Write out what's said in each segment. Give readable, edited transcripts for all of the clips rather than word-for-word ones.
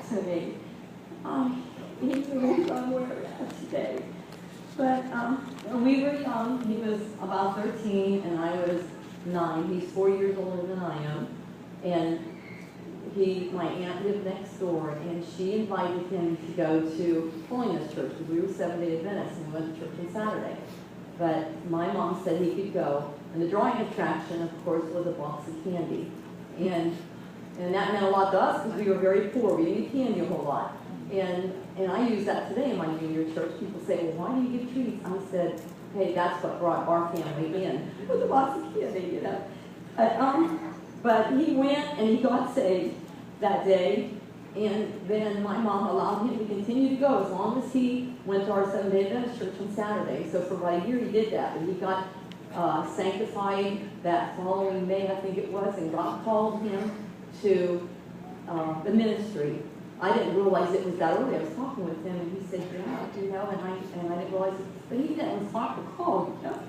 to me. He's really somewhere today. But when we were young, he was about 13 and I was 9. He's 4 years older than I am. And my aunt lived next door, and she invited him to go to Holiness Church, because we were Seventh-day Adventists, and we went to church on Saturday. But my mom said he could go, and the drawing attraction, of course, was a box of candy. And that meant a lot to us, because we were very poor. We didn't get candy a whole lot. And I use that today in my junior church. People say, well, why do you give treats? I said, hey, that's what brought our family in, was a box of candy, you know. But he went, and he got saved that day, and then my mom allowed him to continue to go as long as he went to our Seventh-day Adventist church on Saturday. So for about a year he did that, and he got sanctified that following May, I think it was, and God called him to the ministry. I didn't realize it was that early. I was talking with him, and he said, yeah, you know, and I didn't realize it. But he didn't talk to call, you know.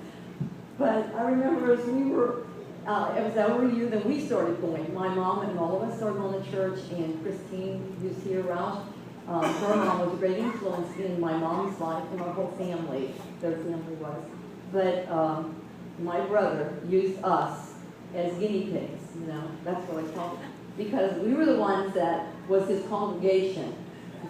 But I remember as we were, it was over a year that we started going. My mom and all of us started going to church, and Christine, who's here around, her mom was a great influence in my mom's life and our whole family. Their family was. But my brother used us as guinea pigs, you know. That's what I called it. Because we were the ones that was his congregation.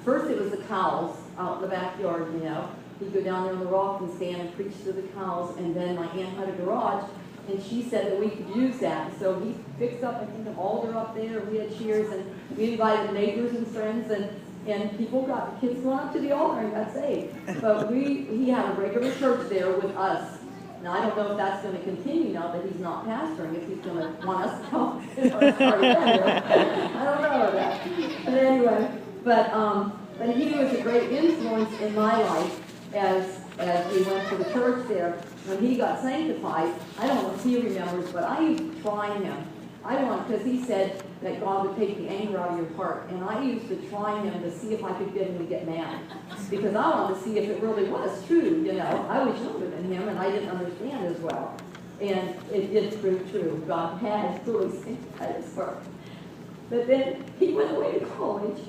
First it was the cows out in the backyard, you know. He'd go down there on the rock and stand and preach to the cows, and then my aunt had a garage, and she said that we could use that. So he fixed up, I think, an altar up there. We had cheers, and we invited neighbors and friends, and people got, the kids going up to the altar and got saved. But he had a regular church there with us. Now, I don't know if that's going to continue now that he's not pastoring, if he's going to want us to come. I don't know that. But anyway, but he was a great influence in my life as we went to the church there. When he got sanctified, I don't know if he remembers, but I used to try him. Because he said that God would take the anger out of your heart. And I used to try him to see if I could get him to get mad. Because I wanted to see if it really was true, you know. I was younger than him, and I didn't understand as well. And it did prove true. God had really sanctified his heart. But then he went away to college.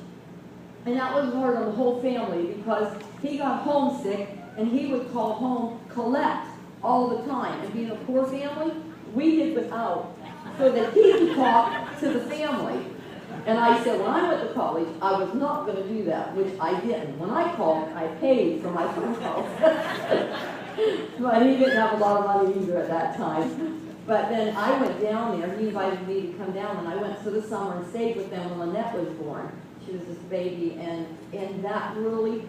And that was hard on the whole family, because he got homesick, and he would call home, collect all the time. And being a poor family, we did without, so that he could talk to the family. And I said, when I went to college, I was not going to do that, which I didn't. When I called, I paid for my phone calls. But he didn't have a lot of money either at that time. But then I went down there. He invited me to come down, and I went for the summer and stayed with them when Lynette was born. She was this baby, and that really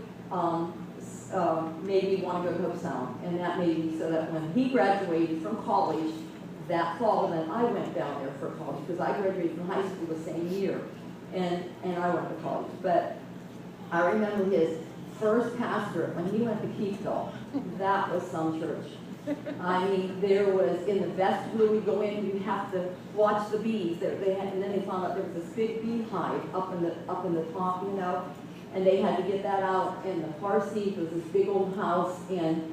made me want to go to Hope Sound. And that made me so that when he graduated from college that fall, then I went down there for college, because I graduated from high school the same year, and I went to college. But I remember his first pastorate when he went to Keithville. That was some church. I mean, there was, in the vestibule we go in, you'd have to watch the bees. And then they found out there was this big beehive up in the top, you know, and they had to get that out. And the far seat was this big old house, and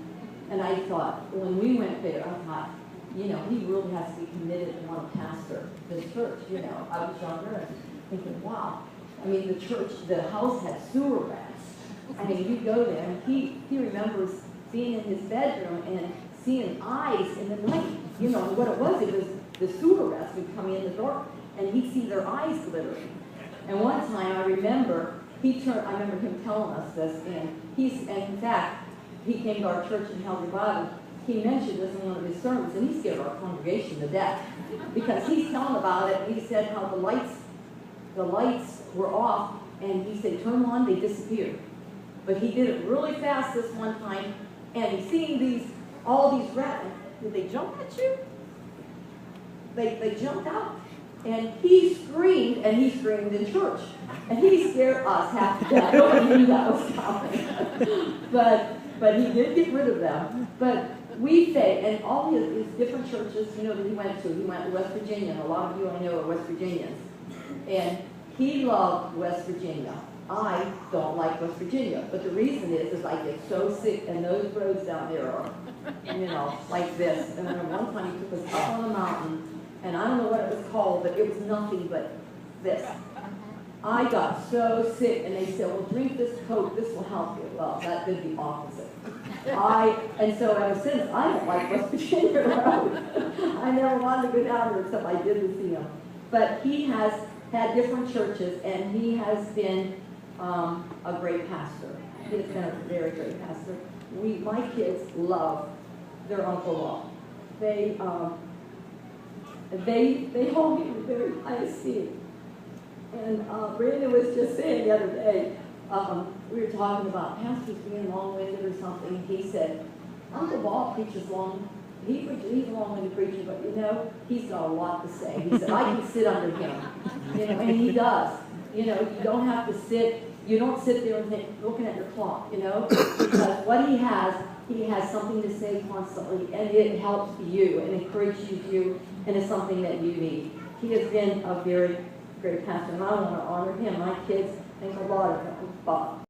I thought, when we went there, I thought, you know, he really has to be committed and want to pastor this church, you know. I was younger and thinking, wow. I mean, the church, the house had sewer rats. I mean, you go there, and he remembers being in his bedroom and seeing eyes in the night. You know, and what it was the sewer rats would come in the dark, and he'd see their eyes glittering. And one time, I remember him telling us this, and in fact, he came to our church and held revival. He mentioned this in one of his sermons, and he scared our congregation to death, because he's telling about it. He said how the lights were off, and he said, turn them on, they disappeared. But he did it really fast this one time, and he's seeing all these rats. Did they jump at you? They jumped out, and he screamed in church, and he scared us half to death. Nobody knew that was coming. But he did get rid of them. But we say, and all his different churches, you know, that he went to West Virginia, and a lot of you I know are West Virginians. And he loved West Virginia. I don't like West Virginia, but the reason is I get so sick, and those roads down there are, you know, like this. And then one time he took us up on a mountain, and I don't know what it was called, but it was nothing but this. I got so sick, and they said, well, drink this Coke, this will help you. Well, that did the opposite. And so ever since, I don't like West Virginia Road. I never wanted to go down there except I did see him. But he has had different churches, and he has been a great pastor. He has been a very great pastor. My kids love their Uncle Law. They hold me in very high esteem. And Brandon was just saying the other day, we were talking about pastors being long-winded or something, and he said, Uncle Bob preaches long. He's a long-winded preacher, but you know, he's got a lot to say. He said, I can sit under him. You know, and he does. You know, you don't have to sit, you don't sit there and think, looking at your clock, you know, because what he has something to say constantly, and it helps you and encourages you, and it's something that you need. He has been a very great pastor, and I want to honor him. My kids think a lot of him, Bob.